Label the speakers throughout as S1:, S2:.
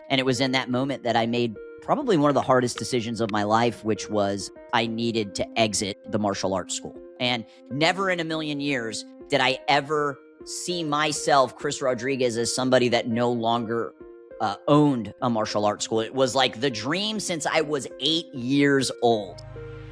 S1: And it was in that moment that I made probably one of the hardest decisions of my life, which was I needed to exit the martial arts school. And never in a million years did I ever see myself, Cris Rodriguez, as somebody that no longer owned a martial arts school. It was like the dream since I was 8 years old.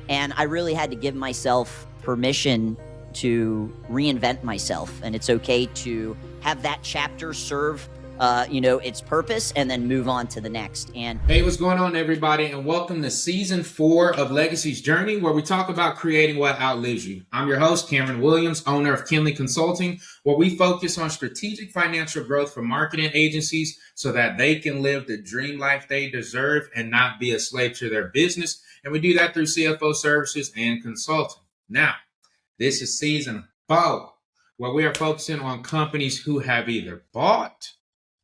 S1: And I really had to give myself permission to reinvent myself. And it's okay to have that chapter serve its purpose and then move on to the next. And
S2: hey, what's going on, everybody? And welcome to season 4 of Legacy's Journey, where we talk about creating what outlives you. I'm your host, Cameron Williams, owner of Kinley Consulting, where we focus on strategic financial growth for marketing agencies so that they can live the dream life they deserve and not be a slave to their business. And we do that through CFO services and consulting. Now, this is season 4, where we are focusing on companies who have either bought,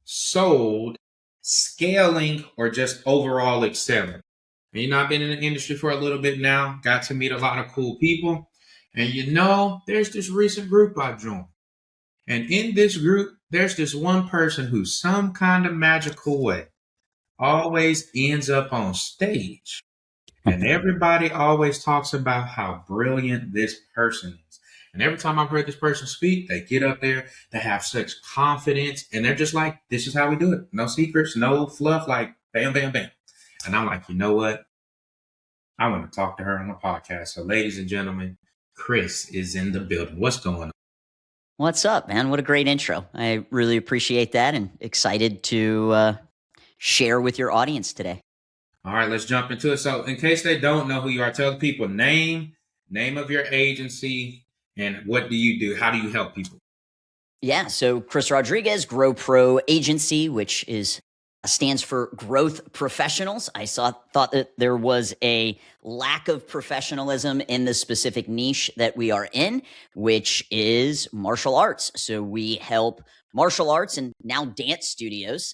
S2: sold, scaling, or just overall excelling. And I've been in the industry for a little bit now, got to meet a lot of cool people. And there's this recent group I joined. And in this group, there's this one person who some kind of magical way always ends up on stage. And everybody always talks about how brilliant this person is. And every time I've heard this person speak, they get up there, they have such confidence, and they're just like, this is how we do it. No secrets, no fluff, like bam, bam, bam. And I'm like, you know what? I want to talk to her on the podcast. So ladies and gentlemen, Cris is in the building. What's going on?
S1: What's up, man? What a great intro. I really appreciate that and excited to share with your audience today.
S2: All right, let's jump into it. So in case they don't know who you are, tell the people name of your agency, and what do you do? How do you help people?
S1: Yeah, so Cris Rodriguez, Grow Pro Agency, which stands for Growth Professionals. I thought that there was a lack of professionalism in the specific niche that we are in, which is martial arts. So we help martial arts and now dance studios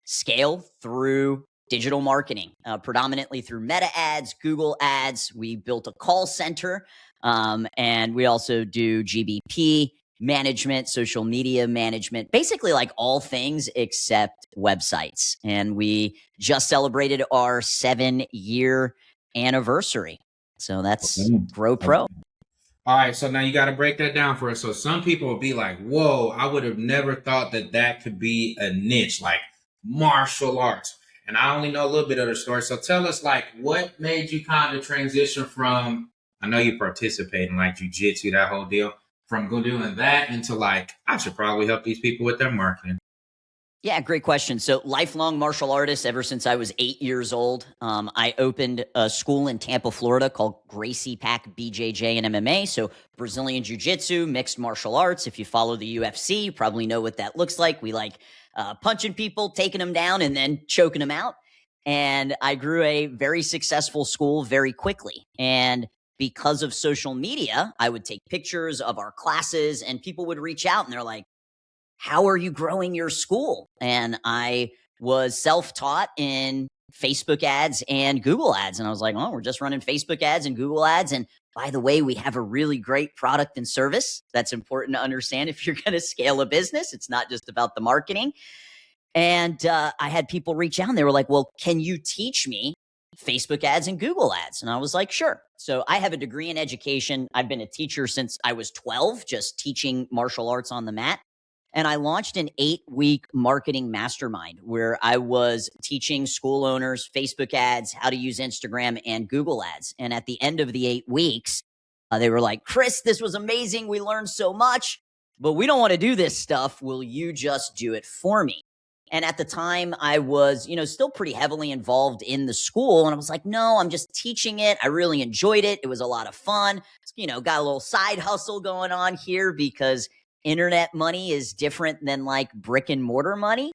S1: scale through digital marketing, predominantly through Meta ads, Google ads. We built a call center, and we also do GBP management, social media management, basically like all things except websites. And we just celebrated our 7-year anniversary. So that's Grow Pro.
S2: All right, so now you got to break that down for us. So some people will be like, whoa, I would have never thought that could be a niche, like martial arts. And I only know a little bit of the story. So tell us, like, what made you kind of transition from, I know you participate in like jiu-jitsu, that whole deal, from doing that into like, I should probably help these people with their marketing.
S1: Yeah, great question. So lifelong martial artist ever since I was 8 years old. I opened a school in Tampa, Florida called Gracie Pack BJJ and MMA. So Brazilian Jiu-Jitsu, mixed martial arts. If you follow the UFC, you probably know what that looks like. We like punching people, taking them down, and then choking them out. And I grew a very successful school very quickly. And because of social media, I would take pictures of our classes and people would reach out and they're like, how are you growing your school? And I was self-taught in Facebook ads and Google ads. And I was like, oh, we're just running Facebook ads and Google ads. And by the way, we have a really great product and service. That's important to understand if you're going to scale a business. It's not just about the marketing. And I had people reach out and they were like, well, can you teach me Facebook ads and Google ads? And I was like, sure. So I have a degree in education. I've been a teacher since I was 12, just teaching martial arts on the mat. And I launched an 8-week marketing mastermind where I was teaching school owners Facebook ads, how to use Instagram and Google ads. And at the end of the 8 weeks, they were like, Cris, this was amazing. We learned so much, but we don't want to do this stuff. Will you just do it for me? And at the time I was, still pretty heavily involved in the school. And I was like, no, I'm just teaching it. I really enjoyed it. It was a lot of fun. Got a little side hustle going on here because internet money is different than like brick and mortar money.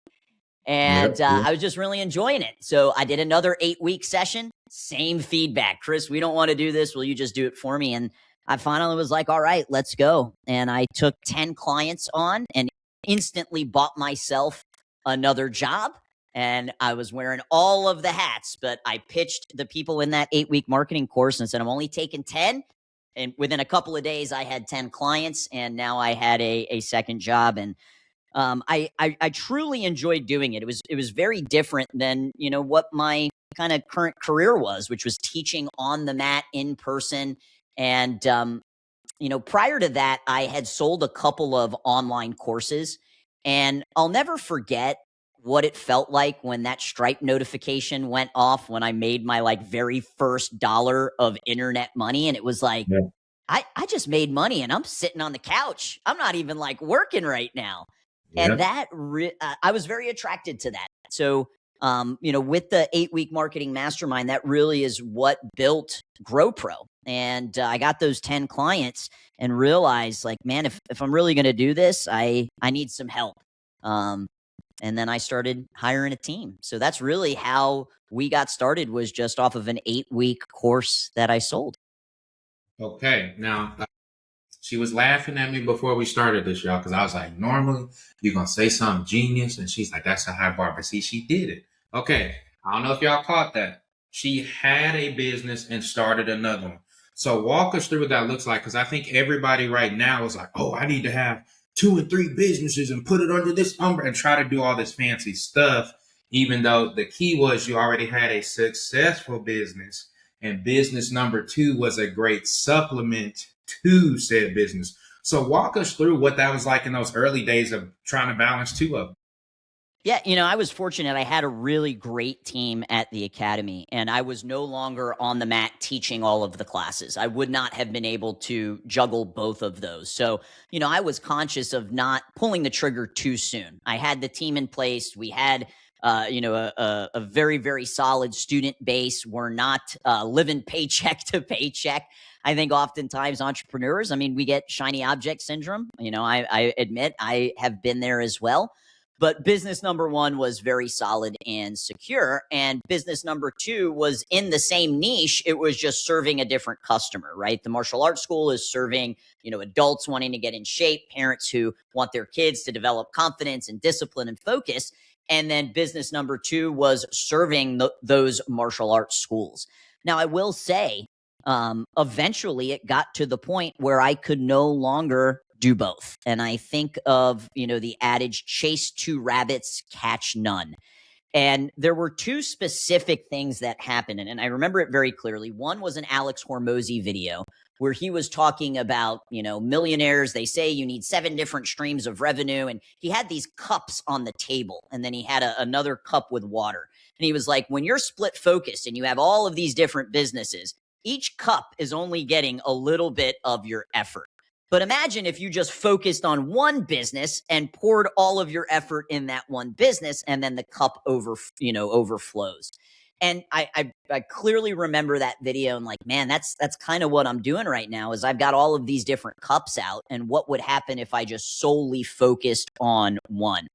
S1: And I was just really enjoying it. So I did another 8-week session, same feedback. Cris, we don't want to do this. Will you just do it for me? And I finally was like, all right, let's go. And I took 10 clients on and instantly bought myself another job. And I was wearing all of the hats, but I pitched the people in that 8-week marketing course and said, I'm only taking 10. And within a couple of days, I had 10 clients, and now I had a second job. And I truly enjoyed doing it. It was very different than, what my kind of current career was, which was teaching on the mat in person. And prior to that, I had sold a couple of online courses, and I'll never forget what it felt like when that Stripe notification went off when I made my like very first dollar of internet money. And it was like,
S2: Yeah.
S1: I just made money and I'm sitting on the couch. I'm not even like working right now. And
S2: Yeah.
S1: I was very attracted to that. So, with the 8-week marketing mastermind, that really is what built GrowPro. And I got those 10 clients and realized like, man, if I'm really going to do this, I need some help. And then I started hiring a team. So that's really how we got started, was just off of an 8-week course that I sold.
S2: Okay. Now, she was laughing at me before we started this, y'all, because I was like, normally you're going to say something genius. And she's like, that's a high bar. But see, she did it. Okay. I don't know if y'all caught that. She had a business and started another one. So walk us through what that looks like, because I think everybody right now is like, oh, I need to have 2 and 3 businesses and put it under this umbrella and try to do all this fancy stuff, even though the key was you already had a successful business. And business number 2 was a great supplement to said business. So walk us through what that was like in those early days of trying to balance 2 of them.
S1: Yeah, I was fortunate. I had a really great team at the academy, and I was no longer on the mat teaching all of the classes. I would not have been able to juggle both of those. So, I was conscious of not pulling the trigger too soon. I had the team in place. We had, a very, very solid student base. We're not living paycheck to paycheck. I think oftentimes entrepreneurs, we get shiny object syndrome. I admit I have been there as well. But business number 1 was very solid and secure. And business number 2 was in the same niche. It was just serving a different customer, right? The martial arts school is serving, adults wanting to get in shape, parents who want their kids to develop confidence and discipline and focus. And then business number 2 was serving those martial arts schools. Now, I will say, eventually it got to the point where I could no longer do both. And I think of, the adage, chase 2 rabbits, catch none. And there were 2 specific things that happened. And I remember it very clearly. One was an Alex Hormozy video where he was talking about, millionaires. They say you need 7 different streams of revenue. And he had these cups on the table. And then he had another cup with water. And he was like, when you're split focused and you have all of these different businesses, each cup is only getting a little bit of your effort. But imagine if you just focused on one business and poured all of your effort in that one business, and then the cup overflows. And I clearly remember that video and like, man, that's kind of what I'm doing right now, is I've got all of these different cups out, and what would happen if I just solely focused on one?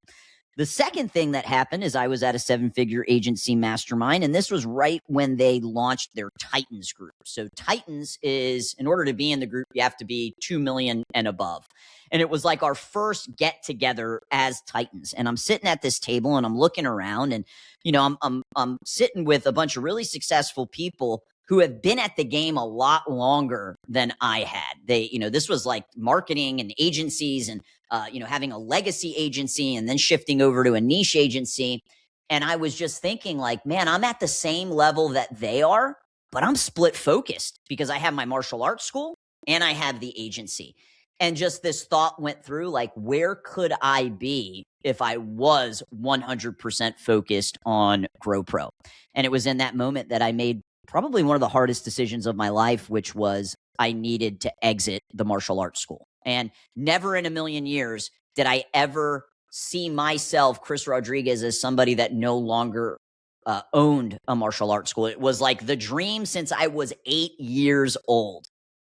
S1: The second thing that happened is I was at a 7-figure agency mastermind, and this was right when they launched their Titans group. So Titans is, in order to be in the group, you have to be 2 million and above. And it was like our first get together as Titans. And I'm sitting at this table and I'm looking around, and, I'm sitting with a bunch of really successful people who have been at the game a lot longer than I had. This was like marketing and agencies and, having a legacy agency and then shifting over to a niche agency. And I was just thinking like, man, I'm at the same level that they are, but I'm split focused because I have my martial arts school and I have the agency. And just this thought went through like, where could I be if I was 100% focused on GrowPro? And it was in that moment that I made probably one of the hardest decisions of my life, which was I needed to exit the martial arts school. And never in a million years did I ever see myself, Cris Rodriguez, as somebody that no longer owned a martial arts school. It was like the dream since I was 8 years old.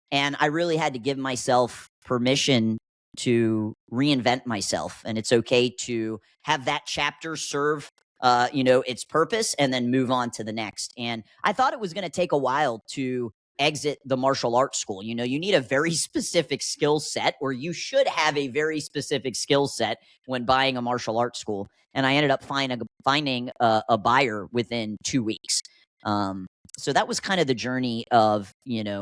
S1: And I really had to give myself permission to reinvent myself. And it's okay to have that chapter serve its purpose and then move on to the next. And I thought it was going to take a while to exit the martial arts school. You need a very specific skill set, or you should have a very specific skill set when buying a martial arts school. And I ended up finding a buyer within 2 weeks. So that was kind of the journey of,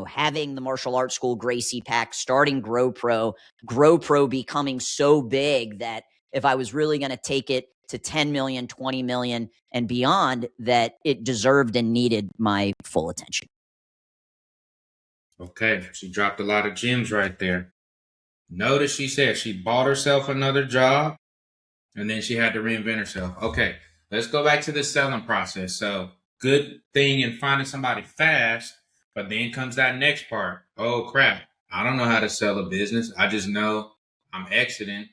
S1: having the martial arts school, Gracie Pack, starting GrowPro becoming so big that if I was really going to take it to 10 million, 20 million and beyond, that it deserved and needed my full attention.
S2: Okay, she dropped a lot of gems right there. Notice she said she bought herself another job and then she had to reinvent herself. Okay, let's go back to the selling process. So, good thing in finding somebody fast, but then comes that next part. Oh, crap. I don't know how to sell a business. I just know I'm exiting.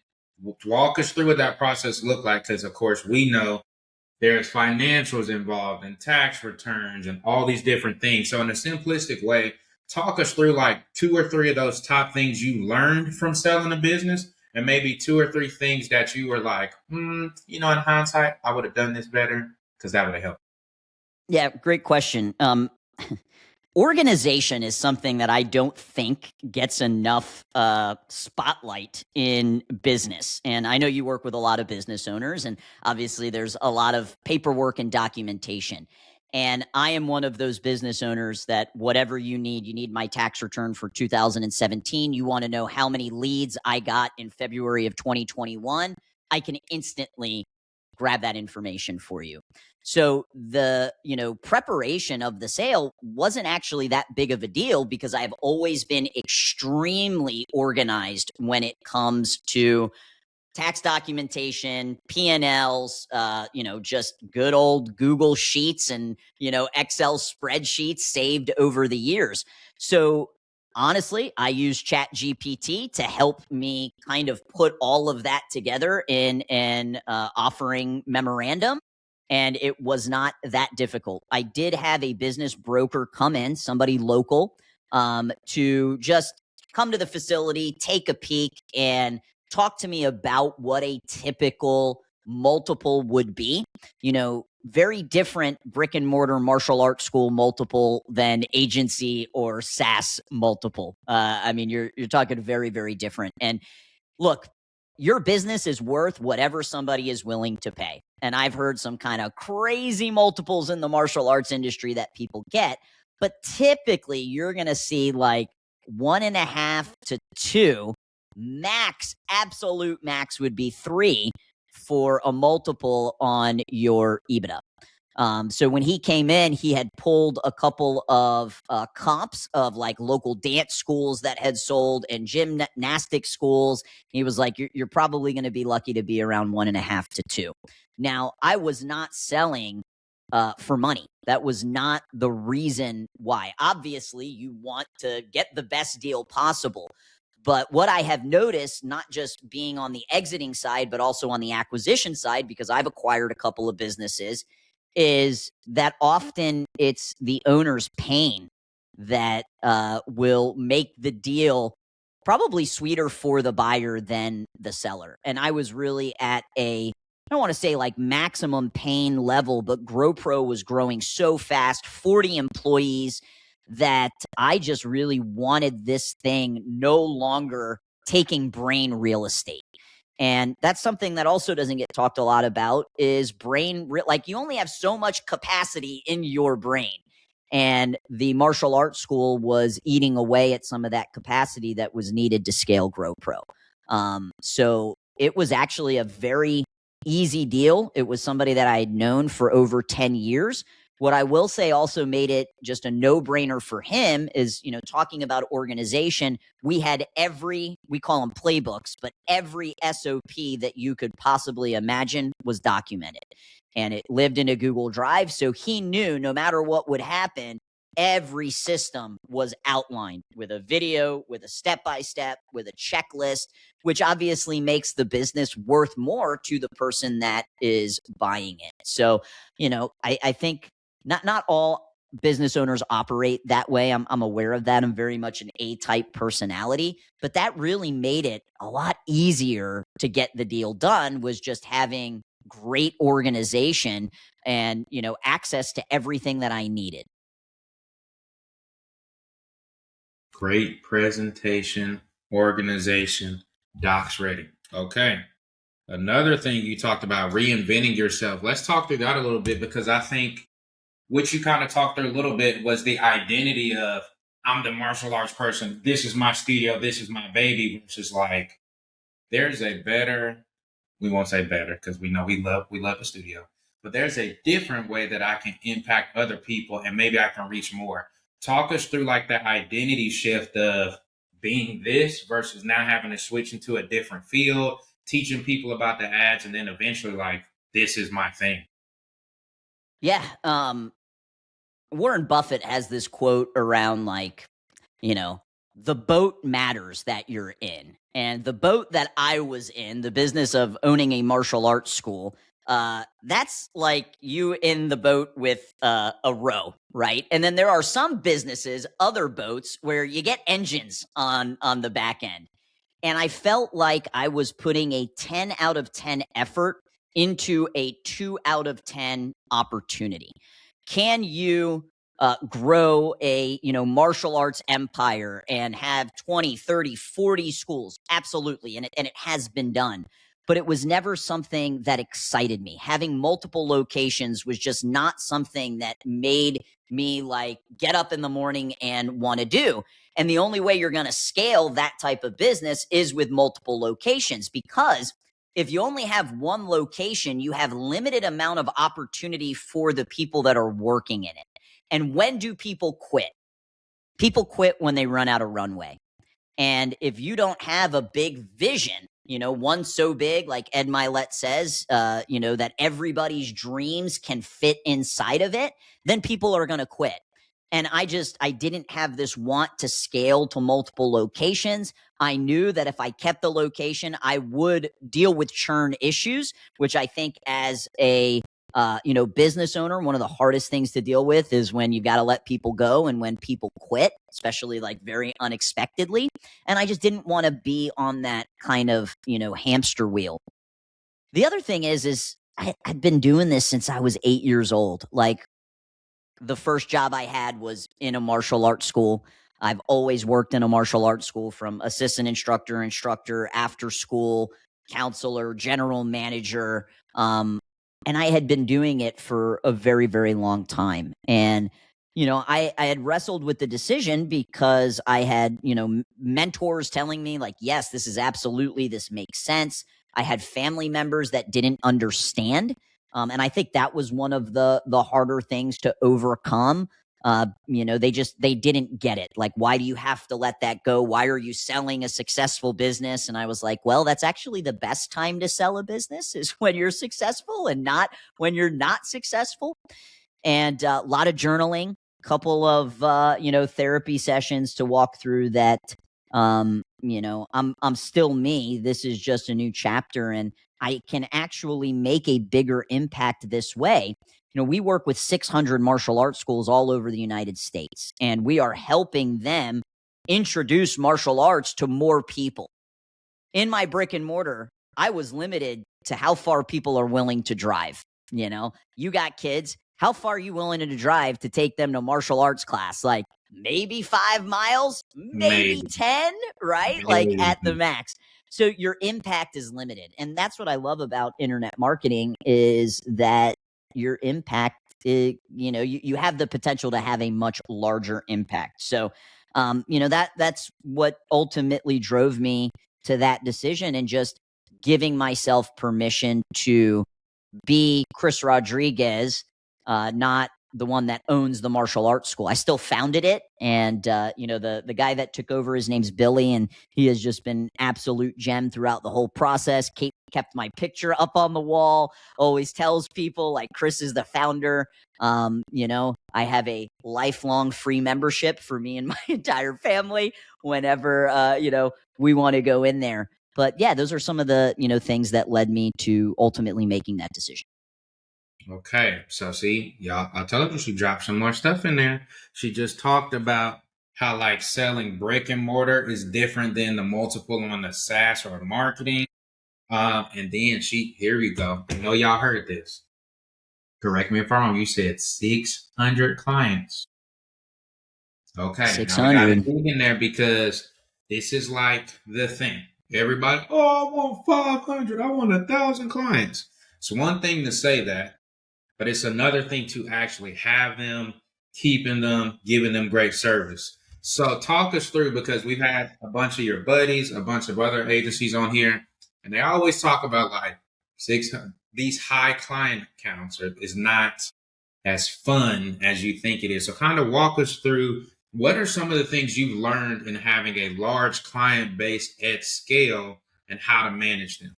S2: Walk us through what that process looked like, because, of course, we know there's financials involved and tax returns and all these different things. So in a simplistic way, talk us through like 2 or 3 of those top things you learned from selling a business, and maybe 2 or 3 things that you were like, in hindsight, I would have done this better because that would have helped.
S1: Yeah, great question. Organization is something that I don't think gets enough spotlight in business. And I know you work with a lot of business owners, and obviously there's a lot of paperwork and documentation. And I am one of those business owners that whatever you need my tax return for 2017. You want to know how many leads I got in February of 2021. I can instantly grab that information for you. So the, preparation of the sale wasn't actually that big of a deal because I've always been extremely organized when it comes to tax documentation, P&Ls, just good old Google Sheets and, Excel spreadsheets saved over the years. So honestly, I use ChatGPT to help me kind of put all of that together in an offering memorandum. And it was not that difficult. I did have a business broker come in, somebody local, to just come to the facility, take a peek, and talk to me about what a typical multiple would be. Very different brick and mortar martial arts school multiple than agency or SaaS multiple. You're talking very, very different. And look, your business is worth whatever somebody is willing to pay. And I've heard some kind of crazy multiples in the martial arts industry that people get, but typically you're going to see like 1.5 to 2 max. Absolute max would be 3 for a multiple on your EBITDA. So when he came in, he had pulled a couple of comps of like local dance schools that had sold and gymnastic schools. He was like, you're probably going to be lucky to be around 1.5 to 2. Now, I was not selling for money. That was not the reason why. Obviously, you want to get the best deal possible. But what I have noticed, not just being on the exiting side, but also on the acquisition side, because I've acquired a couple of businesses, is that often it's the owner's pain that will make the deal probably sweeter for the buyer than the seller. And I was really at I don't want to say like maximum pain level, but GrowPro was growing so fast, 40 employees, that I just really wanted this thing no longer taking brain real estate. And that's something that also doesn't get talked a lot about is like you only have so much capacity in your brain. And the martial arts school was eating away at some of that capacity that was needed to scale GrowPro. So it was actually a very easy deal. It was somebody that I had known for over 10 years. What I will say also made it just a no-brainer for him is, talking about organization, we had we call them playbooks, but every SOP that you could possibly imagine was documented. And it lived in a Google Drive, so he knew no matter what would happen, every system was outlined with a video, with a step-by-step, with a checklist, which obviously makes the business worth more to the person that is buying it. So, I think not all business owners operate that way. I'm aware of that. I'm very much an A-type personality, but that really made it a lot easier to get the deal done, was just having great organization and, access to everything that I needed.
S2: Great presentation, organization, docs ready. Okay. Another thing you talked about, reinventing yourself. Let's talk through that a little bit, because I think what you kind of talked through a little bit was the identity of, I'm the martial arts person. This is my studio. This is my baby. Versus like, there's a better We won't say better because we know we love the studio. But there's a different way that I can impact other people and maybe I can reach more. Talk us through like that identity shift of being this versus now having to switch into a different field, teaching people about the ads, and then eventually like this is my thing.
S1: Yeah. Warren Buffett has this quote around like, you know, the boat matters that you're in. And the boat that I was in, the business of owning a martial arts school, that's like you in the boat with a row, right? And then there are some businesses, other boats, where you get engines on the back end. And I felt like I was putting a 10 out of 10 effort into a 2 out of 10 opportunity. Can you grow a martial arts empire and have 20, 30, 40 schools? Absolutely. And it has been done. But it was never something that excited me. Having multiple locations was just not something that made me like get up in the morning and want to do. And the only way you're going to scale that type of business is with multiple locations, because if you only have one location, you have limited amount of opportunity for the people that are working in it. And when do people quit? People quit when they run out of runway. And if you don't have a big vision, one so big, like Ed Milet says, that everybody's dreams can fit inside of it, then people are going to quit. And I didn't have this want to scale to multiple locations. I knew that if I kept the location, I would deal with churn issues, which I think as a business owner, one of the hardest things to deal with is when you've got to let people go and when people quit, especially like very unexpectedly. And I just didn't want to be on that kind of, hamster wheel. The other thing is I've been doing this since I was 8 years old. Like the first job I had was in a martial arts school. I've always worked in a martial arts school, from assistant instructor, after school, counselor, general manager. And I had been doing it for a very, very long time. And, I had wrestled with the decision because I had, mentors telling me like, yes, this makes sense. I had family members that didn't understand. And I think that was one of the harder things to overcome. They didn't get it. Like, why do you have to let that go? Why are you selling a successful business? And I was like, well, that's actually the best time to sell a business is when you're successful and not when you're not successful. And a lot of journaling, couple of, therapy sessions to walk through that. I'm still me. This is just a new chapter, and I can actually make a bigger impact this way. We work with 600 martial arts schools all over the United States, and we are helping them introduce martial arts to more people. In my brick and mortar, I was limited to how far people are willing to drive. You got kids. How far are you willing to drive to take them to martial arts class? Like maybe 5 miles, maybe 10, right? Like at the max. So your impact is limited. And that's what I love about internet marketing is that your impact, you have the potential to have a much larger impact. So, that's what ultimately drove me to that decision, and just giving myself permission to be Cris Rodriguez, not the one that owns the martial arts school. I still founded it. And, the guy that took over, his name's Billy, and he has just been absolute gem throughout the whole process. Kept my picture up on the wall, always tells people like Cris is the founder. I have a lifelong free membership for me and my entire family whenever, we want to go in there. But yeah, those are some of the, things that led me to ultimately making that decision.
S2: Okay, so see, y'all, I told you she dropped some more stuff in there. She just talked about how like selling brick and mortar is different than the multiple on the SaaS or marketing. And then here we go. I know y'all heard this. Correct me if I'm wrong. You said 600 clients. Okay,
S1: 600.
S2: now I got to dig in there because this is like the thing. Everybody, I want 500. I want 1,000 clients. It's one thing to say that, but it's another thing to actually have them, keeping them, giving them great service. So talk us through, because we've had a bunch of your buddies, a bunch of other agencies on here, and they always talk about like These high client counts is not as fun as you think it is. So kind of walk us through, what are some of the things you've learned in having a large client base at scale and how to manage them?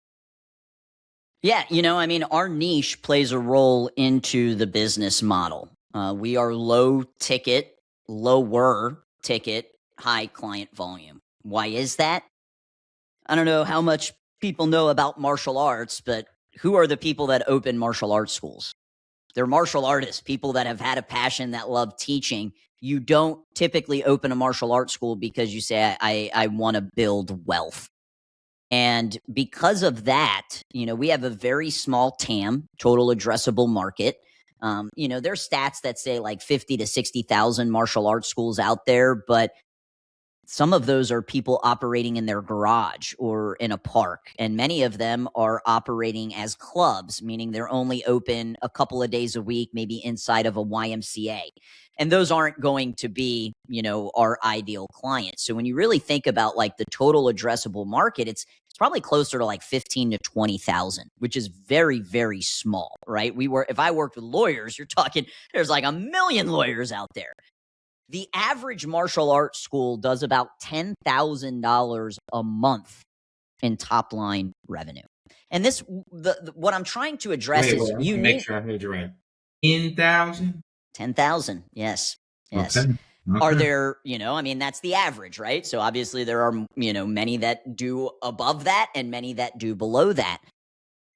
S1: Yeah, I mean, our niche plays a role into the business model. We are lower ticket, high client volume. Why is that? I don't know how much people know about martial arts, but who are the people that open martial arts schools? They're martial artists, people that have had a passion, that love teaching. You don't typically open a martial arts school because you say, I want to build wealth. And because of that, we have a very small TAM, total addressable market. There's stats that say like 50 to 60,000 martial arts schools out there, but some of those are people operating in their garage or in a park, and many of them are operating as clubs, meaning they're only open a couple of days a week, maybe inside of a YMCA. And those aren't going to be, our ideal clients. So when you really think about like the total addressable market, it's probably closer to like 15 to 20,000, which is very, very small, right? If I worked with lawyers, you're talking, there's like a million lawyers out there. The average martial arts school does about $10,000 a month in top line revenue. And what I'm trying to address is
S2: you need, make sure I heard you right. 10,000?
S1: 10,000. Yes.
S2: Okay.
S1: Are there, I mean, that's the average, right? So obviously there are, many that do above that and many that do below that.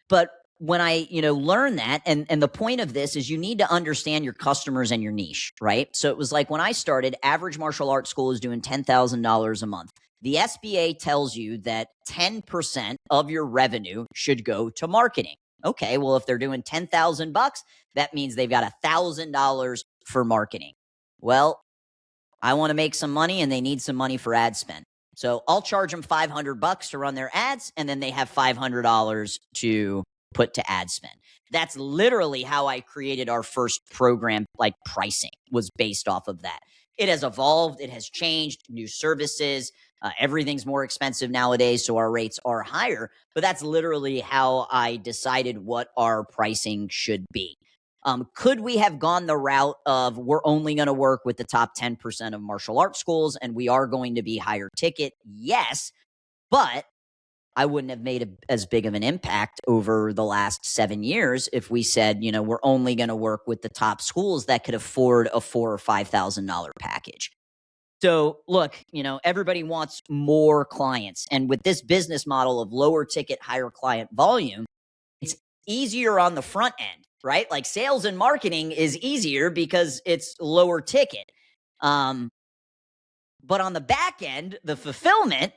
S1: But when I, learn that, and the point of this is you need to understand your customers and your niche, right? So it was like when I started, average martial arts school is doing $10,000 a month. The SBA tells you that 10% of your revenue should go to marketing. Okay, well, if they're doing $10,000, that means they've got $1,000 for marketing. Well, I want to make some money and they need some money for ad spend. So I'll charge them $500 to run their ads, and then they have $500 to put to ad spend. That's literally how I created our first program. Like pricing was based off of that. It has evolved. It has changed. New services. Everything's more expensive nowadays, so our rates are higher. But that's literally how I decided what our pricing should be. Could we have gone the route of we're only going to work with the top 10% of martial arts schools and we are going to be higher ticket? Yes, but I wouldn't have made as big of an impact over the last 7 years if we said, we're only going to work with the top schools that could afford a $4,000 or $5,000 package. So look, everybody wants more clients. And with this business model of lower ticket, higher client volume, it's easier on the front end, right? Like sales and marketing is easier because it's lower ticket. But on the back end, the fulfillment,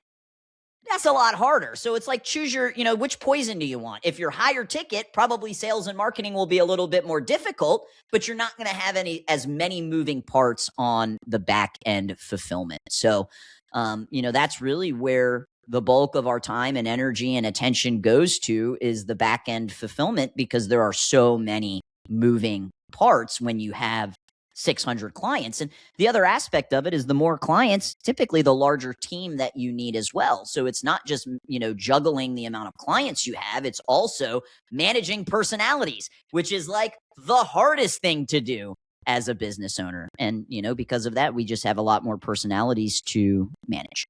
S1: that's a lot harder. So it's like choose your, which poison do you want? If you're higher ticket, probably sales and marketing will be a little bit more difficult, but you're not going to have as many moving parts on the back end fulfillment. So, that's really where the bulk of our time and energy and attention goes to, is the back end fulfillment, because there are so many moving parts when you have 600 clients. And the other aspect of it is the more clients, typically the larger team that you need as well. So it's not just, juggling the amount of clients you have, it's also managing personalities, which is like the hardest thing to do as a business owner. And, because of that, we just have a lot more personalities to manage.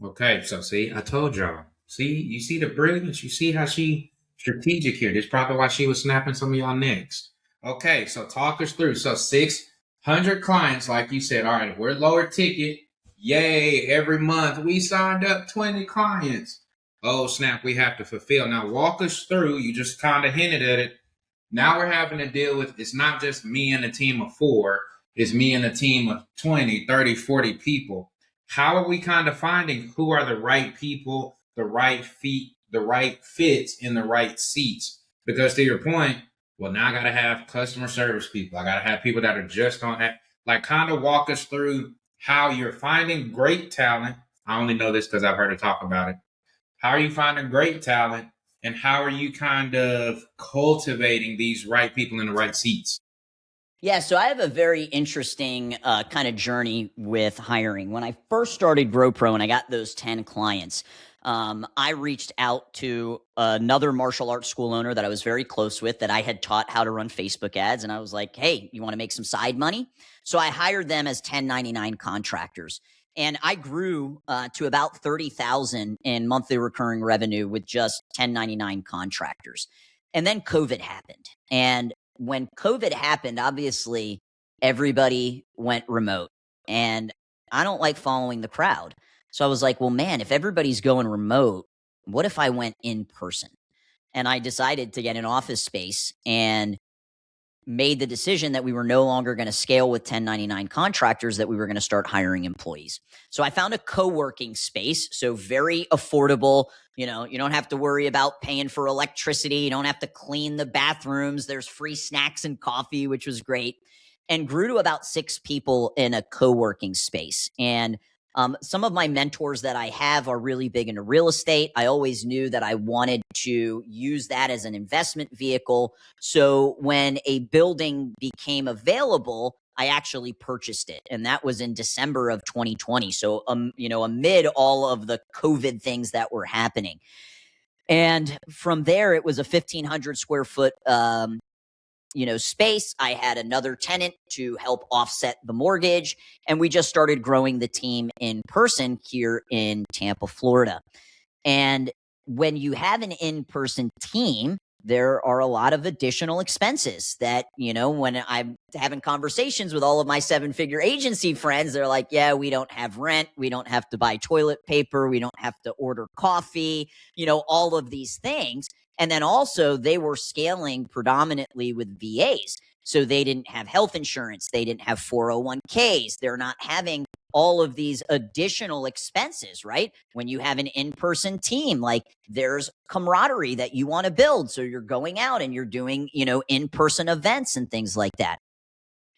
S2: Okay, so see, I told y'all. See, you see the brilliance? You see how she strategic here. This is probably why she was snapping some of y'all necks. Okay, so talk us through. So 600 clients, like you said. All right, we're lower ticket. Yay, every month we signed up 20 clients. Oh, snap, we have to fulfill. Now walk us through. You just kind of hinted at it. Now we're having to deal with, it's not just me and a team of 4. It's me and a team of 20, 30, 40 people. How are we kind of finding who are the right people, the right feet, the right fits in the right seats? Because to your point, well, now I got to have customer service people. I got to have people that are just on that. Like, kind of walk us through how you're finding great talent. I only know this because I've heard her talk about it. How are you finding great talent, and how are you kind of cultivating these right people in the right seats?
S1: Yeah, so I have a very interesting kind of journey with hiring. When I first started GrowPro and I got those 10 clients, I reached out to another martial arts school owner that I was very close with that I had taught how to run Facebook ads. And I was like, hey, you want to make some side money? So I hired them as 1099 contractors. And I grew to about 30,000 in monthly recurring revenue with just 1099 contractors. And then COVID happened. And when COVID happened, obviously everybody went remote. And I don't like following the crowd. So I was like, well, man, if everybody's going remote, what if I went in person? And I decided to get an office space and made the decision that we were no longer going to scale with 1099 contractors, that we were going to start hiring employees. So I found a co-working space, so very affordable. You know, you don't have to worry about paying for electricity. You don't have to clean the bathrooms. There's free snacks and coffee, which was great, and grew to about 6 people in a co-working space. And some of my mentors that I have are really big into real estate. I always knew that I wanted to use that as an investment vehicle. So when a building became available, I actually purchased it. And that was in December of 2020. So, amid all of the COVID things that were happening. And from there, it was a 1,500 square foot space. I had another tenant to help offset the mortgage, and we just started growing the team in person here in Tampa, Florida. And when you have an in-person team, there are a lot of additional expenses that, when I'm having conversations with all of my 7-figure agency friends, they're like, yeah, we don't have rent. We don't have to buy toilet paper. We don't have to order coffee, all of these things. And then also they were scaling predominantly with VAs. So they didn't have health insurance. They didn't have 401ks. They're not having all of these additional expenses, right? When you have an in-person team, like there's camaraderie that you want to build. So you're going out and you're doing, in-person events and things like that.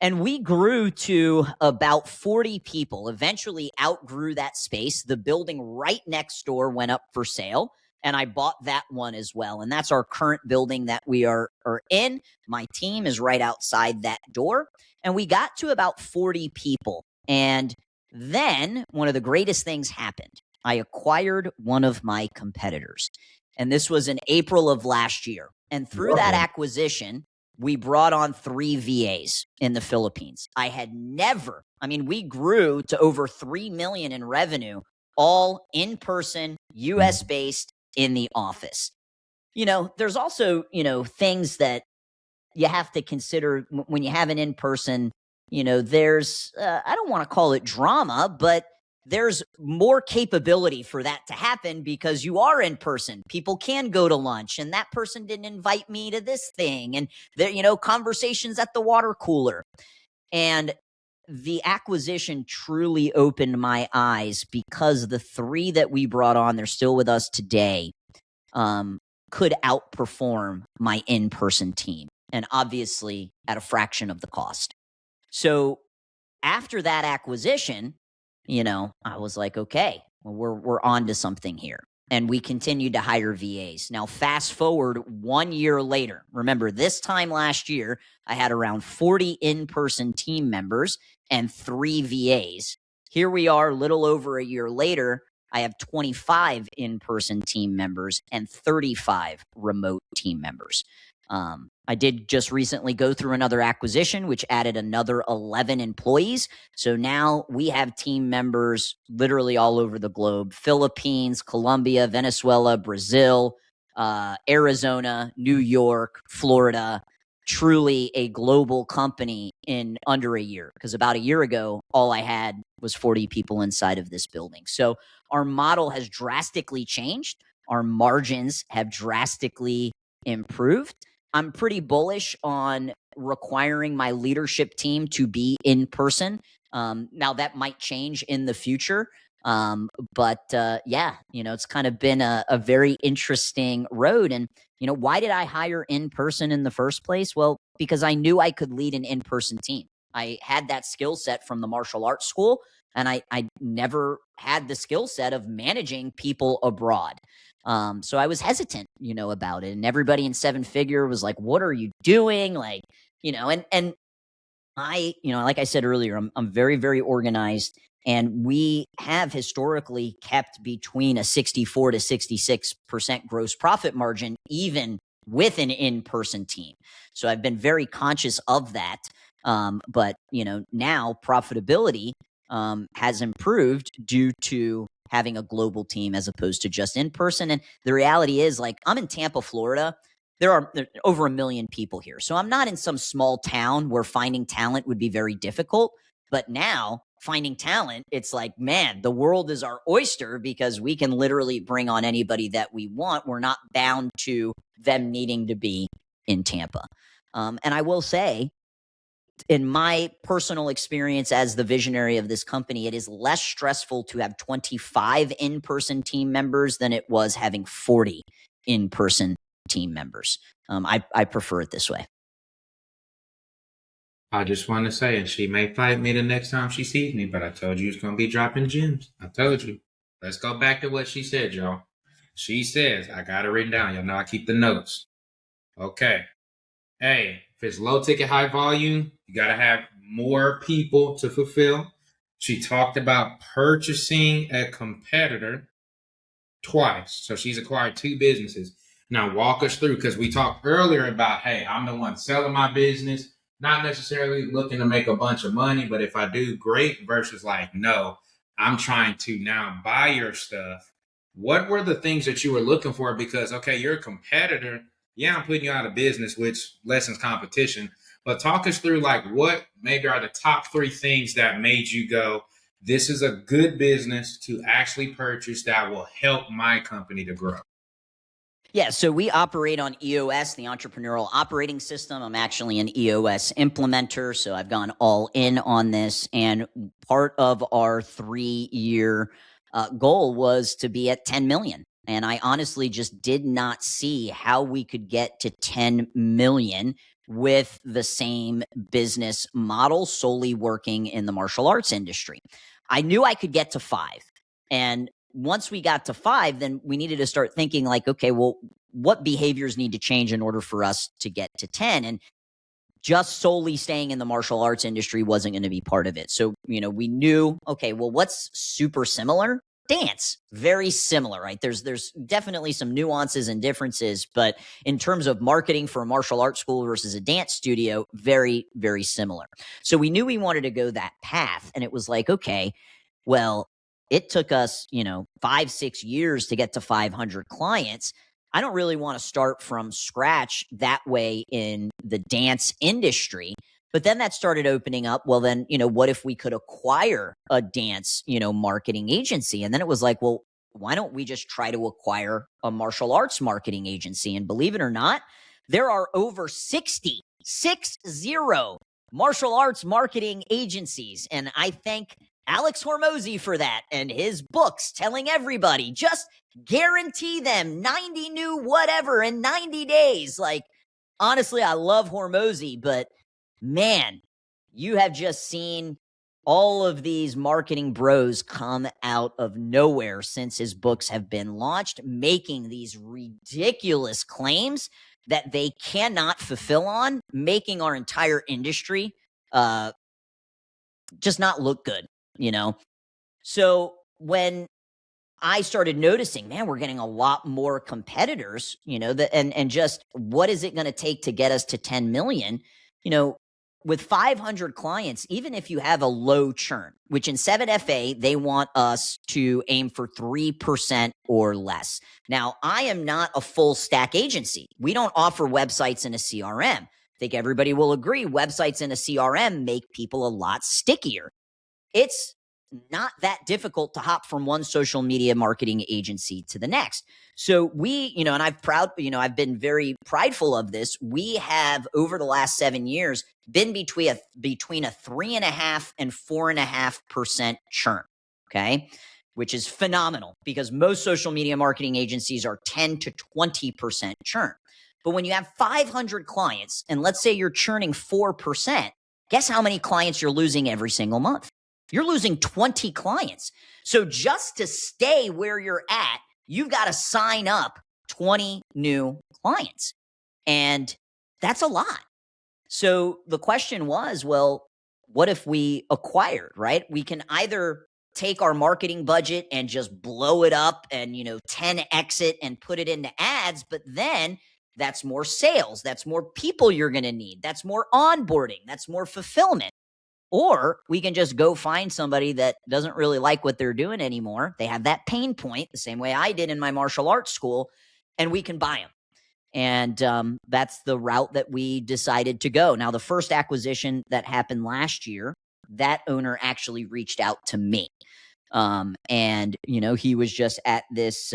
S1: And we grew to about 40 people, eventually outgrew that space. The building right next door went up for sale, and I bought that one as well. And that's our current building that we are in. My team is right outside that door. And we got to about 40 people. And then one of the greatest things happened. I acquired one of my competitors. And this was in April of last year. And through that acquisition, we brought on 3 VAs in the Philippines. We grew to over 3 million in revenue, all in person, US based, in the office. There's also, things that you have to consider when you have an in person. There's, I don't want to call it drama, but there's more capability for that to happen because you are in person. People can go to lunch, and that person didn't invite me to this thing. And there, conversations at the water cooler. And the acquisition truly opened my eyes because the 3 that we brought on, they're still with us today, could outperform my in-person team, and obviously at a fraction of the cost. So after that acquisition, I was like, okay, well, we're on to something here. And we continued to hire VAs. Now, fast forward 1 year later. Remember, this time last year, I had around 40 in-person team members and 3 VAs. Here we are, a little over a year later. I have 25 in-person team members and 35 remote team members. I did just recently go through another acquisition, which added another 11 employees. So now we have team members literally all over the globe: Philippines, Colombia, Venezuela, Brazil, Arizona, New York, Florida. Truly a global company in under a year, because about a year ago, all I had was 40 people inside of this building. So our model has drastically changed. Our margins have drastically improved. I'm pretty bullish on requiring my leadership team to be in person. Now that might change in the future. But it's kind of been a very interesting road. And, why did I hire in person in the first place? Well, because I knew I could lead an in-person team. I had that skill set from the martial arts school, and I never had the skill set of managing people abroad. So I was hesitant, about it. And everybody in 7-figure was like, what are you doing? And I, like I said earlier, I'm very, very organized. And we have historically kept between a 64 to 66% gross profit margin, even with an in-person team. So I've been very conscious of that. But now profitability has improved due to having a global team as opposed to just in person. And the reality is, like, I'm in Tampa, Florida. There are over 1 million people here. So I'm not in some small town where finding talent would be very difficult. But now finding talent, it's like, man, the world is our oyster because we can literally bring on anybody that we want. We're not bound to them needing to be in Tampa. And I will say, in my personal experience as the visionary of this company, it is less stressful to have 25 in-person team members than it was having 40 in-person team members. I prefer it this way.
S2: I just want to say, and she may fight me the next time she sees me, but I told you it's going to be dropping gems. I told you. Let's go back to what she said, y'all. She says, I got it written down. Y'all know I keep the notes. Okay. Hey, if it's low ticket, high volume, you got to have more people to fulfill. She talked about purchasing a competitor twice. So she's acquired 2 businesses. Now walk us through, because we talked earlier about, hey, I'm the one selling my business, not necessarily looking to make a bunch of money, but if I do, great, versus like, no, I'm trying to now buy your stuff. What were the things that you were looking for? Because, okay, you're a competitor. Yeah, I'm putting you out of business, which lessens competition. But talk us through, like, what maybe are the top 3 things that made you go, this is a good business to actually purchase that will help my company to grow?
S1: Yeah, so we operate on EOS, the Entrepreneurial Operating System. I'm actually an EOS implementer, so I've gone all in on this. And part of our 3-year goal was to be at 10 million. And I honestly just did not see how we could get to 10 million with the same business model, solely working in the martial arts industry. I knew I could get to 5. And once we got to 5, then we needed to start thinking like, okay, well, what behaviors need to change in order for us to get to 10? And just solely staying in the martial arts industry wasn't going to be part of it. So, we knew, okay, well, what's super similar? Dance. Very similar, right? There's definitely some nuances and differences, but in terms of marketing for a martial arts school versus a dance studio, very, very similar. So we knew we wanted to go that path. And it was like, okay, well, it took us, 5, 6 years to get to 500 clients. I don't really want to start from scratch that way in the dance industry. But then that started opening up. Well, then, what if we could acquire a dance, marketing agency? And then it was like, well, why don't we just try to acquire a martial arts marketing agency? And believe it or not, there are over 60 martial arts marketing agencies. And I thank Alex Hormozy for that and his books telling everybody, just guarantee them 90 new whatever in 90 days. Like, honestly, I love Hormozy, but man, you have just seen all of these marketing bros come out of nowhere since his books have been launched, making these ridiculous claims that they cannot fulfill on, making our entire industry just not look good. So when I started noticing, man, we're getting a lot more competitors, and just what is it going to take to get us to 10 million? With 500 clients, even if you have a low churn, which in 7FA, they want us to aim for 3% or less. Now, I am not a full stack agency. We don't offer websites in a CRM. I think everybody will agree websites in a CRM make people a lot stickier. It's not that difficult to hop from one social media marketing agency to the next. So we, and I've been very prideful of this. We have over the last 7 years been between a 3.5% and 4.5% churn. Okay. Which is phenomenal because most social media marketing agencies are 10 to 20% churn. But when you have 500 clients and let's say you're churning 4%, guess how many clients you're losing every single month? You're losing 20 clients. So just to stay where you're at, you've got to sign up 20 new clients. And that's a lot. So the question was, well, what if we acquired, right? We can either take our marketing budget and just blow it up and 10x it and put it into ads, but then that's more sales, that's more people you're going to need, that's more onboarding, that's more fulfillment. Or we can just go find somebody that doesn't really like what they're doing anymore. They have that pain point the same way I did in my martial arts school, and we can buy them. And that's the route that we decided to go. Now, the first acquisition that happened last year, that owner actually reached out to me. And he was just at this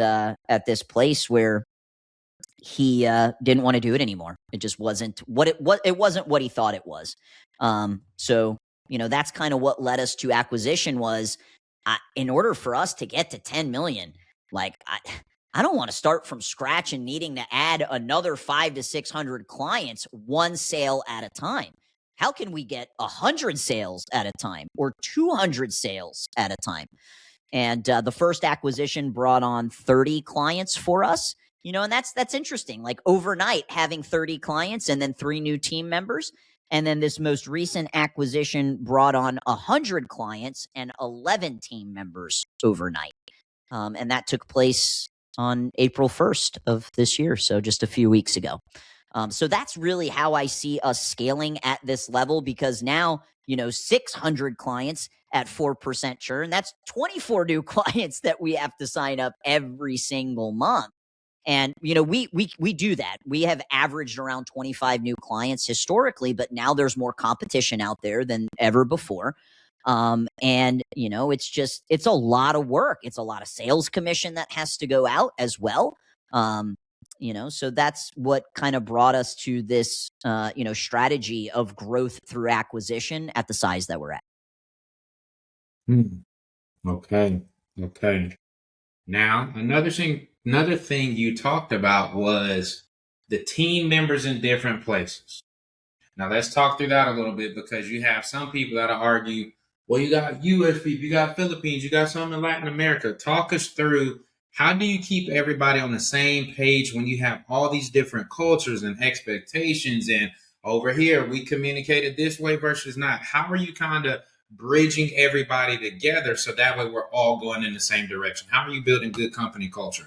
S1: place where he didn't want to do it anymore. It just wasn't what it was. It wasn't what he thought it was. So that's kind of what led us to acquisition. Was in order for us to get to 10 million, like I don't want to start from scratch and needing to add another 500 to 600 clients, one sale at a time. How can we get 100 sales at a time or 200 sales at a time? And the first acquisition brought on 30 clients for us, and that's interesting. Like overnight having 30 clients and then 3 new team members. And then this most recent acquisition brought on 100 clients and 11 team members overnight. And that took place on April 1st of this year, so just a few weeks ago. So that's really how I see us scaling at this level, because now, 600 clients at 4% churn, that's 24 new clients that we have to sign up every single month. And, we do that. We have averaged around 25 new clients historically, but now there's more competition out there than ever before. And it's a lot of work. It's a lot of sales commission that has to go out as well. So that's what kind of brought us to this, strategy of growth through acquisition at the size that we're at.
S2: Okay. Now, another thing you talked about was the team members in different places. Now, let's talk through that a little bit, because you have some people that argue, well, you got US people, you got Philippines, you got some in Latin America. Talk us through, how do you keep everybody on the same page when you have all these different cultures and expectations, and over here we communicated this way versus not? How are you kind of bridging everybody together so that way we're all going in the same direction? How are you building good company culture?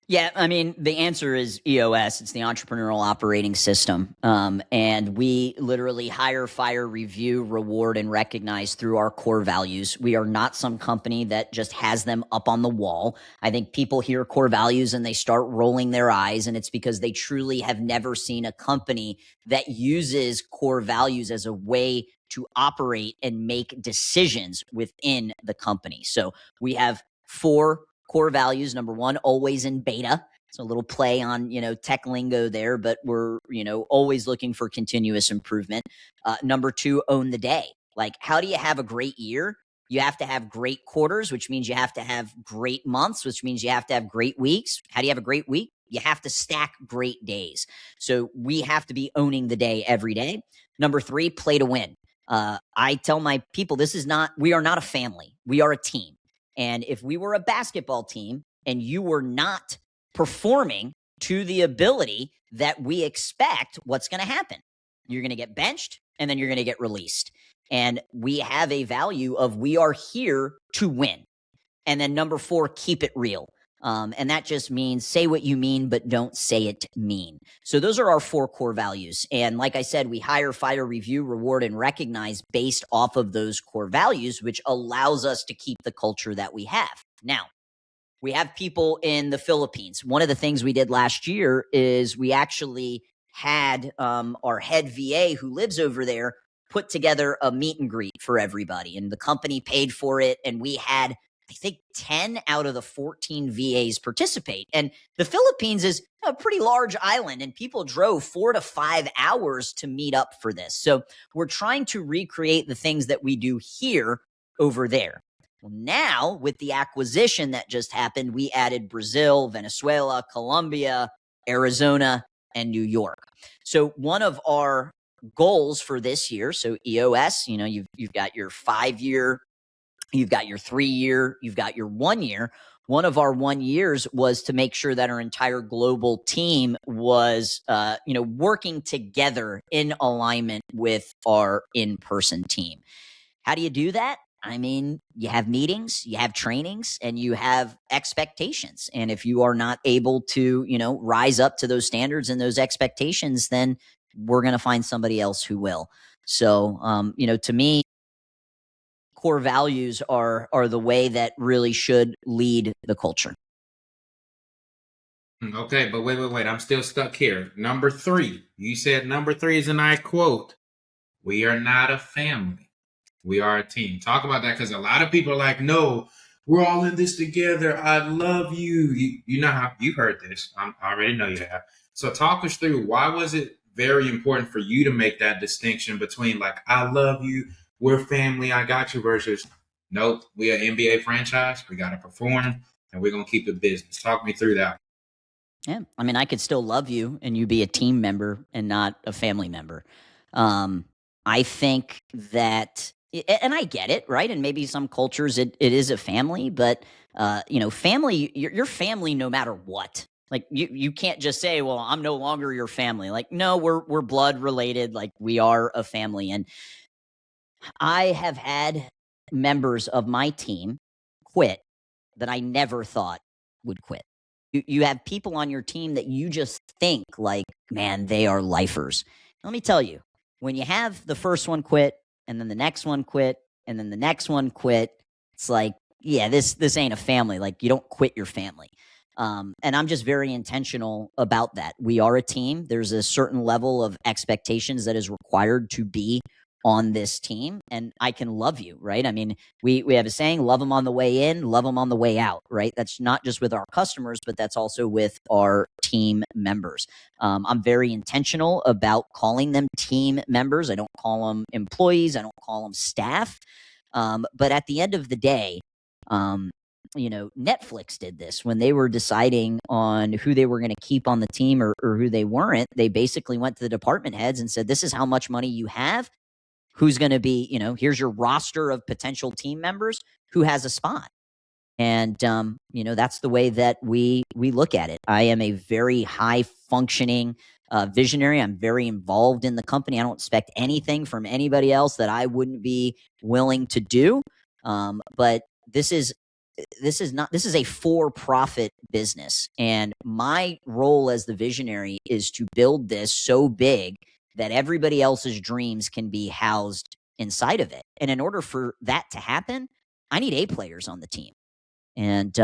S1: Yeah, I mean, the answer is EOS. It's the Entrepreneurial Operating System. And we literally hire, fire, review, reward, and recognize through our core values. We are not some company that just has them up on the wall. I think people hear core values and they start rolling their eyes, and it's because they truly have never seen a company that uses core values as a way to operate and make decisions within the company. So we have 4 core values. Number 1, always in beta. It's a little play on, tech lingo there, but we're, always looking for continuous improvement. Number 2, own the day. Like, how do you have a great year? You have to have great quarters, which means you have to have great months, which means you have to have great weeks. How do you have a great week? You have to stack great days. So we have to be owning the day every day. Number 3, play to win. I tell my people, we are not a family. We are a team. And if we were a basketball team and you were not performing to the ability that we expect, what's going to happen? You're going to get benched and then you're going to get released. And we have a value of, we are here to win. And then number 4, keep it real. And that just means say what you mean, but don't say it mean. So those are our 4 core values. And like I said, we hire, fire, review, reward, and recognize based off of those core values, which allows us to keep the culture that we have. Now, we have people in the Philippines. One of the things we did last year is we actually had our head VA who lives over there put together a meet and greet for everybody. And the company paid for it. And we had, I think, 10 out of the 14 VAs participate. And the Philippines is a pretty large island, and people drove 4 to 5 hours to meet up for this. So we're trying to recreate the things that we do here over there. Well, now with the acquisition that just happened, we added Brazil, Venezuela, Colombia, Arizona, and New York. So one of our goals for this year, so EOS, you've got your 5-year, you've got your 3-year, you've got your 1 year. One of our 1 years was to make sure that our entire global team was, working together in alignment with our in-person team. How do you do that? I mean, you have meetings, you have trainings, and you have expectations. And if you are not able to, rise up to those standards and those expectations, then we're going to find somebody else who will. So, to me, core values are the way that really should lead the culture.
S2: Okay, but wait. I'm still stuck here. Number 3. You said number 3 is, and I quote, "We are not a family. We are a team." Talk about that, because a lot of people are like, "No, we're all in this together. I love you." You know how you've heard this. I already know you have. So talk us through, why was it very important for you to make that distinction between, like, "I love you, we're family, I got you," versus, "Nope, we are NBA franchise. We got to perform, and we're gonna keep it business." Talk me through that.
S1: Yeah. I mean, I could still love you and you be a team member and not a family member. I think that, and I get it, right? And maybe some cultures it is a family, but, family, you're family no matter what. Like you can't just say, well, I'm no longer your family. Like, no, we're blood related. Like we are a family. And I have had members of my team quit that I never thought would quit. You have people on your team that you just think like, man, they are lifers. Let me tell you, when you have the first one quit and then the next one quit and then the next one quit, it's like, yeah, this ain't a family. Like you don't quit your family. And I'm just very intentional about that. We are a team. There's a certain level of expectations that is required to be on this team, and I can love you, right? I mean, we have a saying, love them on the way in, love them on the way out, right? That's not just with our customers, but that's also with our team members. I'm very intentional about calling them team members. I don't call them employees. I don't call them staff. But at the end of the day, Netflix did this when they were deciding on who they were going to keep on the team or who they weren't. They basically went to the department heads and said, this is how much money you have. Who's going to be, here's your roster of potential team members, who has a spot. And, that's the way that we look at it. I am a very high functioning visionary. I'm very involved in the company. I don't expect anything from anybody else that I wouldn't be willing to do. But this is a for-profit business. And my role as the visionary is to build this so big that everybody else's dreams can be housed inside of it. And in order for that to happen, I need A players on the team. And,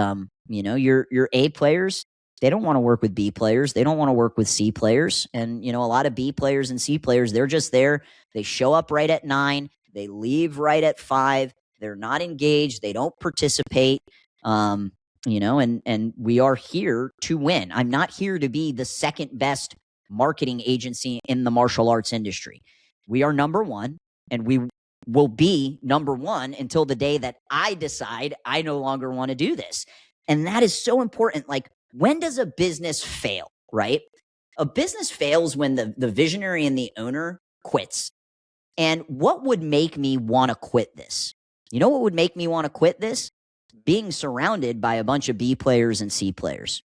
S1: your A players, they don't want to work with B players. They don't want to work with C players. And, a lot of B players and C players, they're just there. They show up right at 9. They leave right at 5. They're not engaged. They don't participate. And we are here to win. I'm not here to be the second best marketing agency in the martial arts industry. We are number one, and we will be number one until the day that I decide I no longer want to do this. And that is so important. Like, when does a business fail, right? A business fails when the visionary and the owner quits. And what would make me want to quit this? You know what would make me want to quit this? Being surrounded by a bunch of B players and C players.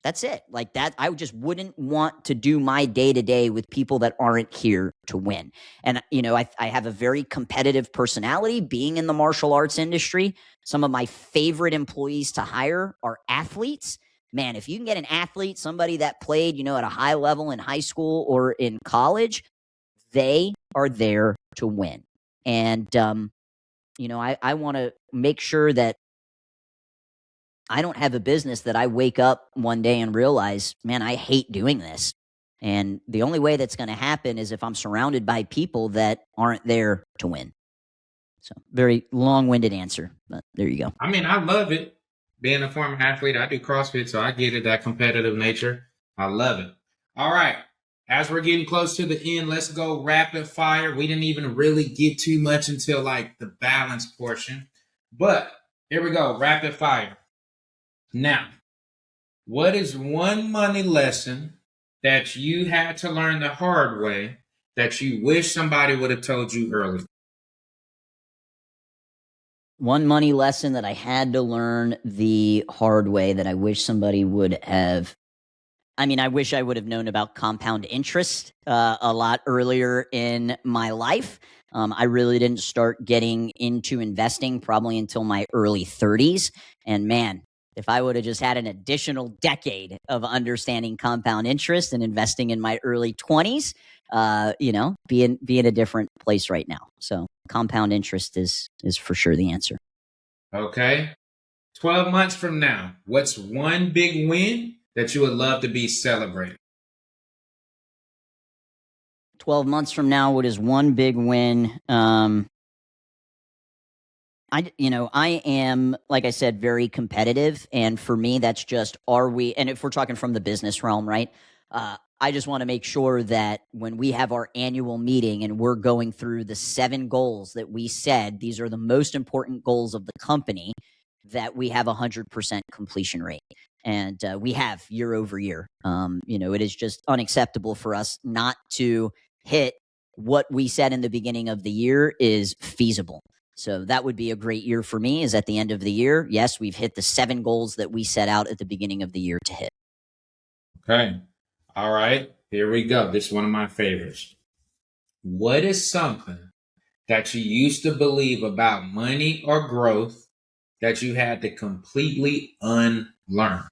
S1: That's it. Like that, I just wouldn't want to do my day-to-day with people that aren't here to win. And, I have a very competitive personality being in the martial arts industry. Some of my favorite employees to hire are athletes. Man, if you can get an athlete, somebody that played, at a high level in high school or in college, they are there to win. And, I want to make sure that I don't have a business that I wake up one day and realize, man, I hate doing this. And the only way that's going to happen is if I'm surrounded by people that aren't there to win. So, very long-winded answer, but there you go.
S2: I mean, I love it. Being a former athlete, I do CrossFit, so I get it, that competitive nature. I love it. All right. As we're getting close to the end, let's go rapid fire. We didn't even really get too much until like the balance portion. But here we go, rapid fire. Now, what is one money lesson that you had to learn the hard way that you wish somebody would have told you earlier?
S1: One money lesson that I had to learn the hard way that I wish somebody would have. I mean, I wish I would have known about compound interest a lot earlier in my life. I really didn't start getting into investing probably until my early 30s. And man, if I would have just had an additional decade of understanding compound interest and investing in my early 20s, be in a different place right now. So compound interest is for sure the answer.
S2: Okay. 12 months from now, what's one big win that you would love to be celebrating?
S1: 12 months from now, what is one big win? I am, like I said, very competitive. And for me, that's just, and if we're talking from the business realm, right? I just want to make sure that when we have our annual meeting and we're going through the 7 goals that we said, these are the most important goals of the company, that we have 100% completion rate. And we have year over year. It is just unacceptable for us not to hit what we said in the beginning of the year is feasible. So that would be a great year for me, is at the end of the year, yes, we've hit the 7 goals that we set out at the beginning of the year to hit.
S2: Okay. All right. Here we go. This is one of my favorites. What is something that you used to believe about money or growth that you had to completely unlearn?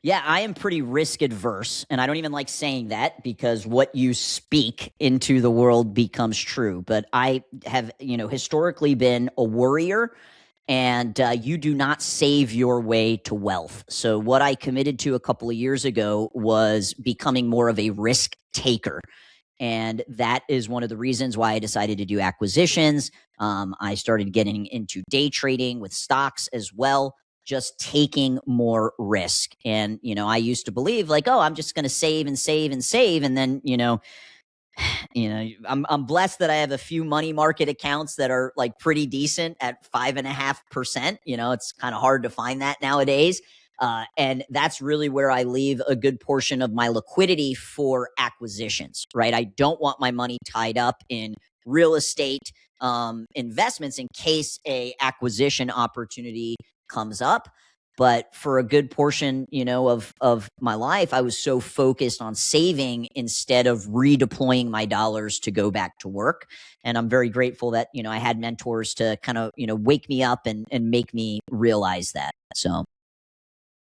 S1: Yeah, I am pretty risk adverse, and I don't even like saying that because what you speak into the world becomes true. But I have, historically been a worrier, and you do not save your way to wealth. So what I committed to a couple of years ago was becoming more of a risk taker. And that is one of the reasons why I decided to do acquisitions. I started getting into day trading with stocks as well, just taking more risk. And, I used to believe like, oh, I'm just going to save and save and save. And then, I'm blessed that I have a few money market accounts that are like pretty decent at 5.5%. It's kind of hard to find that nowadays. And that's really where I leave a good portion of my liquidity for acquisitions, right? I don't want my money tied up in real estate investments in case a acquisition opportunity comes up. But for a good portion, of my life, I was so focused on saving instead of redeploying my dollars to go back to work. And I'm very grateful that, I had mentors to kind of, wake me up and make me realize that. So.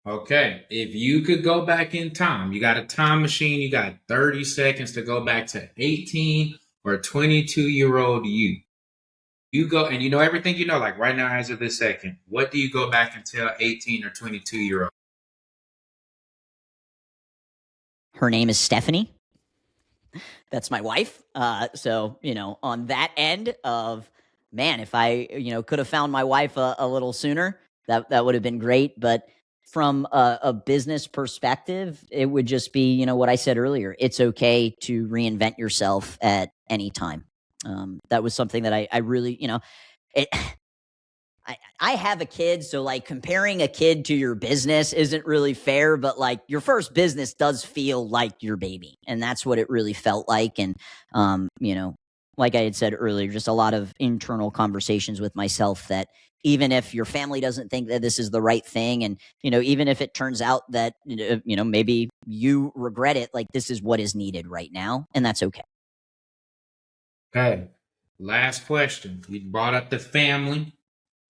S2: Okay. If you could go back in time, you got a time machine, you got 30 seconds to go back to 18 or 22-year-old you. You go and you know everything like right now as of this second. What do you go back and tell 18 or 22-year-old?
S1: Her name is Stephanie. That's my wife. So, on that end of, man, if I, could have found my wife a little sooner, that would have been great. But from a business perspective, it would just be, what I said earlier. It's okay to reinvent yourself at any time. That was something that I really, it. I have a kid, so like comparing a kid to your business isn't really fair, but like your first business does feel like your baby. And that's what it really felt like. And, like I had said earlier, just a lot of internal conversations with myself that even if your family doesn't think that this is the right thing, and, even if it turns out that, maybe you regret it, like this is what is needed right now. And that's okay.
S2: Okay. Last question. You brought up the family.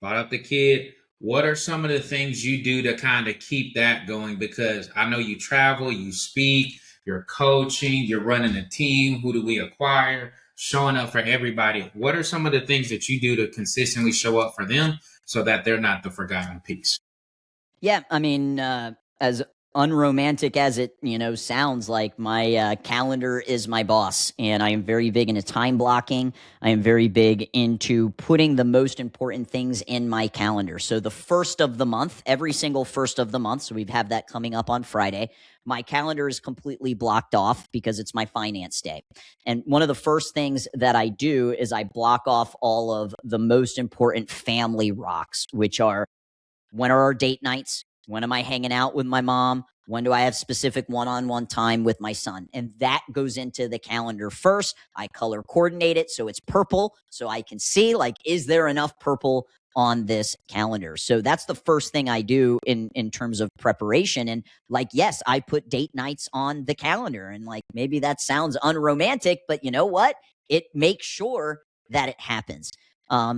S2: Brought up the kid. What are some of the things you do to kind of keep that going? Because I know you travel, you speak, you're coaching, you're running a team. Who do we acquire? Showing up for everybody. What are some of the things that you do to consistently show up for them so that they're not the forgotten piece?
S1: Yeah, I mean, as unromantic as it sounds, like my calendar is my boss, and I am very big into time blocking. I am very big into putting the most important things in my calendar. So the first of the month, every single first of the month, so we have that coming up on Friday, my calendar is completely blocked off because it's my finance day. And one of the first things that I do is I block off all of the most important family rocks, which are: when are our date nights? When am I hanging out with my mom? When do I have specific one-on-one time with my son? And that goes into the calendar first. I color coordinate it so it's purple, so I can see, like, is there enough purple on this calendar. So that's the first thing I do in terms of preparation. And like, yes, I put date nights on the calendar, and like, maybe that sounds unromantic, but you know what? It makes sure that it happens.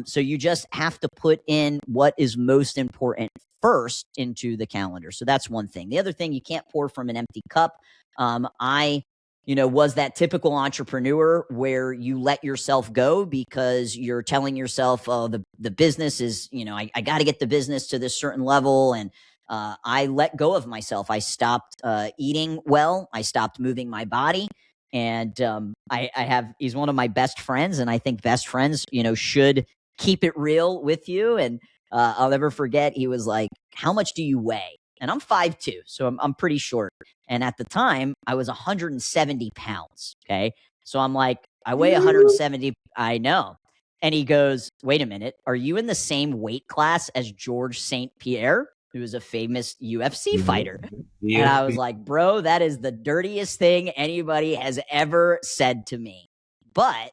S1: So you just have to put in what is most important first into the calendar. So that's one thing. The other thing, you can't pour from an empty cup. I was that typical entrepreneur where you let yourself go because you're telling yourself, oh, the business is, I got to get the business to this certain level. And I let go of myself. I stopped eating well. I stopped moving my body. And he's one of my best friends. And I think best friends, should keep it real with you. And I'll never forget, he was like, how much do you weigh? And I'm 5'2", so I'm pretty short. And at the time, I was 170 pounds. Okay. So I'm like, I weigh 170. I know. And he goes, wait a minute. Are you in the same weight class as George St. Pierre, who is a famous UFC fighter? Yeah. And I was like, bro, that is the dirtiest thing anybody has ever said to me. But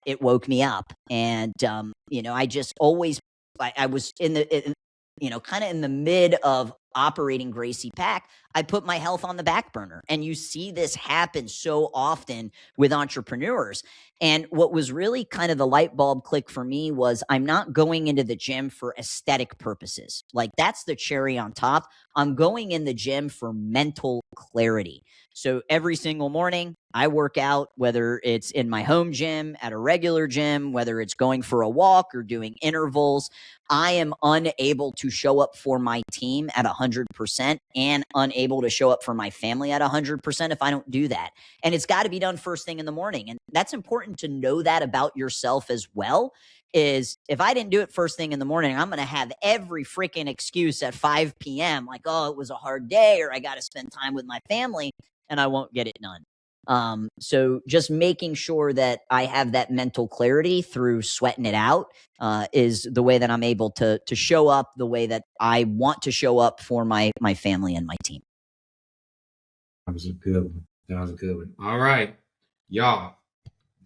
S1: it woke me up. And, I just always, I was kind of in the mid of operating Gracie Pack. I put my health on the back burner. And you see this happen so often with entrepreneurs. And what was really kind of the light bulb click for me was, I'm not going into the gym for aesthetic purposes. Like, that's the cherry on top. I'm going in the gym for mental clarity. So every single morning I work out, whether it's in my home gym, at a regular gym, whether it's going for a walk or doing intervals. I am unable to show up for my team at 100% and unable to show up for my family at 100% if I don't do that. And it's got to be done first thing in the morning. And that's important to know that about yourself as well. Is if I didn't do it first thing in the morning, I'm going to have every freaking excuse at 5 p.m. like, oh, it was a hard day, or I got to spend time with my family, and I won't get it done. So just making sure that I have that mental clarity through sweating it out is the way that I'm able to show up the way that I want to show up for my family and my team.
S2: That was a good one. That was a good one. All right, y'all.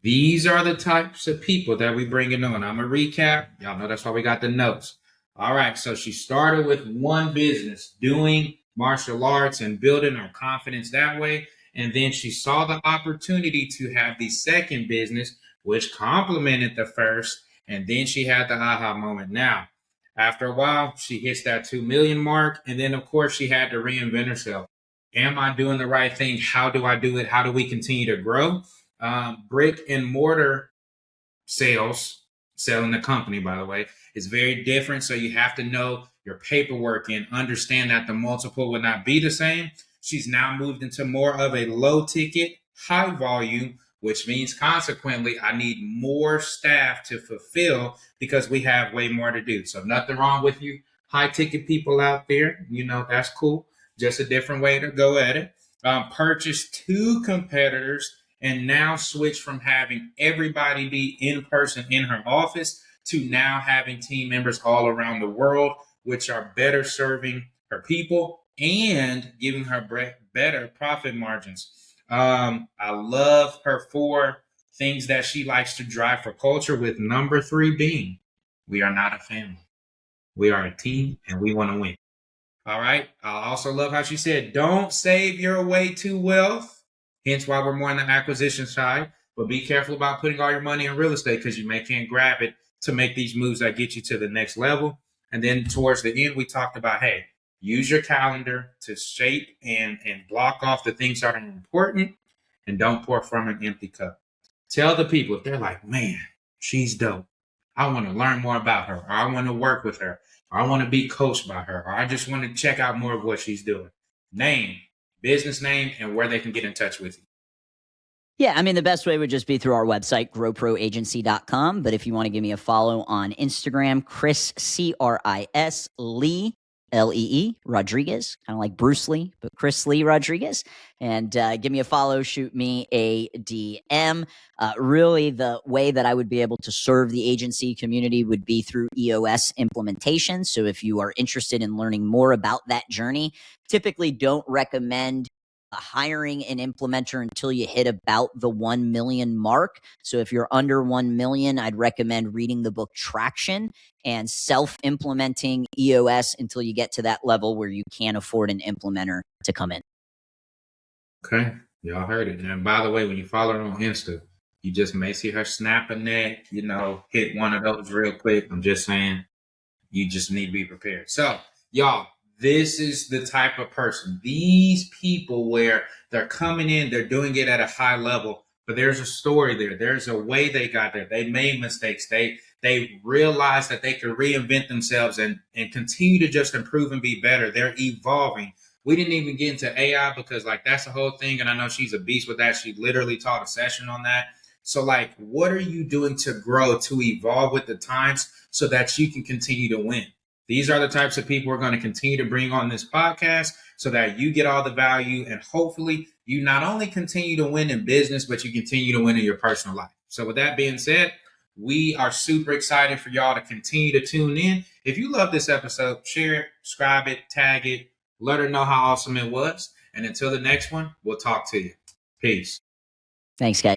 S2: These are the types of people that we bringing on. I'm going to recap. Y'all know that's why we got the notes. All right, so she started with one business, doing martial arts and building her confidence that way. And then she saw the opportunity to have the second business, which complemented the first. And then she had the aha moment. Now, after a while, she hits that 2 million mark. And then, of course, she had to reinvent herself. Am I doing the right thing? How do I do it? How do we continue to grow? Brick and mortar sales, selling the company, by the way, is very different. So you have to know your paperwork and understand that the multiple would not be the same. She's now moved into more of a low ticket, high volume, which means consequently, I need more staff to fulfill because we have way more to do. So nothing wrong with you high ticket people out there. That's cool. Just a different way to go at it. Purchase 2 competitors and now switch from having everybody be in person in her office to now having team members all around the world, which are better serving her people and giving her better profit margins. I love her 4 things that she likes to drive for culture, with number 3 being, we are not a family. We are a team and we want to win. All right. I also love how she said, don't save your way to wealth. Hence why we're more on the acquisition side. But be careful about putting all your money in real estate, because you can't grab it to make these moves that get you to the next level. And then towards the end, we talked about, hey, use your calendar to shape and block off the things that are important, and don't pour from an empty cup. Tell the people, if they're like, man, she's dope, I want to learn more about her, or I want to work with her, or I want to be coached by her, or I just want to check out more of what she's doing. Name, business name, and where they can get in touch with you.
S1: Yeah, I mean, the best way would just be through our website, growproagency.com. But if you want to give me a follow on Instagram, Cris, C-R-I-S, Lee, L-E-E, Rodriguez, kind of like Bruce Lee, but Cris Lee Rodriguez. And give me a follow, shoot me a DM. Really, the way that I would be able to serve the agency community would be through EOS implementation. So if you are interested in learning more about that journey, typically don't recommend hiring an implementer until you hit about the 1 million mark. So if you're under 1 million, I'd recommend reading the book Traction and self-implementing EOS until you get to that level where you can't afford an implementer to come in.
S2: Okay. Y'all heard it. And by the way, when you follow her on Insta, you just may see her snap a neck, hit one of those real quick. I'm just saying, you just need to be prepared. So, y'all, this is the type of person. These people where they're coming in, they're doing it at a high level, but there's a story there. There's a way they got there. They made mistakes. They realized that they could reinvent themselves and continue to just improve and be better. They're evolving. We didn't even get into AI because that's the whole thing. And I know she's a beast with that. She literally taught a session on that. So what are you doing to grow, to evolve with the times so that you can continue to win? These are the types of people we're going to continue to bring on this podcast so that you get all the value and hopefully you not only continue to win in business, but you continue to win in your personal life. So with that being said, we are super excited for y'all to continue to tune in. If you love this episode, share it, subscribe it, tag it, let her know how awesome it was. And until the next one, we'll talk to you. Peace.
S1: Thanks, guys.